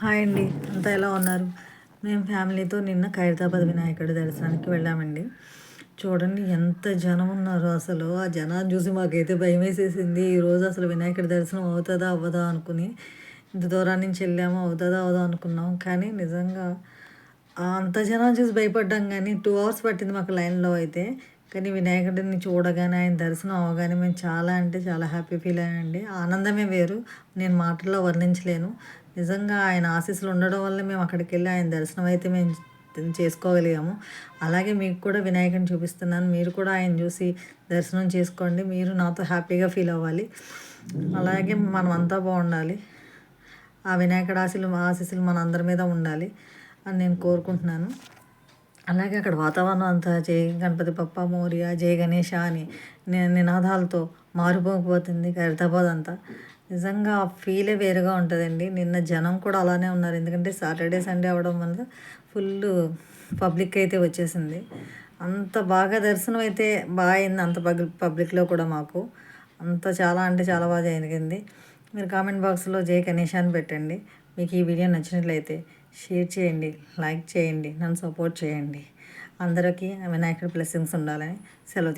Hi అండి. అంతా ఎలా ఉన్నారు? మేము ఫ్యామిలీతో నిన్న ఖైరతాబాద్ వినాయకుడి దర్శనానికి వెళ్ళామండి. చూడండి ఎంత జనం ఉన్నారో అసలు. ఆ జనాన్ని చూసి మాకైతే భయమేసేసింది. ఈరోజు అసలు వినాయకుడి దర్శనం అవుతదా? అవ్వదా? అనుకుని ఇంత దూరం నుంచి వెళ్ళాము. అవుతదా? అవ్వదా? అనుకున్నాం. కానీ నిజంగా అంత జనాన్ని చూసి భయపడ్డాం కానీ 2 అవర్స్ పట్టింది మాకు లైన్‌లో అయితే. కానీ వినాయకుడిని చూడగానే, ఆయన దర్శనం అవ్వగానే మేము చాలా అంటే చాలా హ్యాపీ ఫీల్ అయ్యామండి. ఆనందమే వేరు. నేను మాటల్లో వర్ణించలేను. నిజంగా ఆయన ఆశీస్సులు ఉండడం వల్ల మేము అక్కడికెళ్ళి ఆయన దర్శనం అయితే మేము చేసుకోగలిగాము. అలాగే మీకు కూడా వినాయకుడిని చూపిస్తున్నాను. మీరు కూడా ఆయన చూసి దర్శనం చేసుకోండి. మీరు నాతో హ్యాపీగా ఫీల్ అవ్వాలి. అలాగే మనమంతా బాగుండాలి. ఆ వినాయకుడి ఆశీస్సులు మనందరి మీద ఉండాలి అని నేను కోరుకుంటున్నాను. అలాగే అక్కడ వాతావరణం అంతా జై గణపతి బప్పా మోరియా, జై గణేష అని నినాదాలతో మారుమోగిపోతుంది ఖైరతాబాద్ అంతా. నిజంగా ఆ ఫీలే వేరుగా ఉంటుందండి. నిన్న జనం కూడా అలానే ఉన్నారు. ఎందుకంటే సాటర్డే, సండే అవ్వడం వల్ల ఫుల్లు పబ్లిక్ అయితే వచ్చేసింది. అంత బాగా దర్శనం అయితే బాగా అయింది. అంత పబ్లిక్లో కూడా మాకు అంత చాలా అంటే చాలా బాగా జరిగింది. మీరు కామెంట్ బాక్స్లో జై గణేష్ అని పెట్టండి. మీకు ఈ వీడియో నచ్చినట్లయితే షేర్ చేయండి, లైక్ చేయండి, నన్ను సపోర్ట్ చేయండి. అందరికీ వినాయకుడి బ్లెస్సింగ్స్ ఉండాలని సెలవు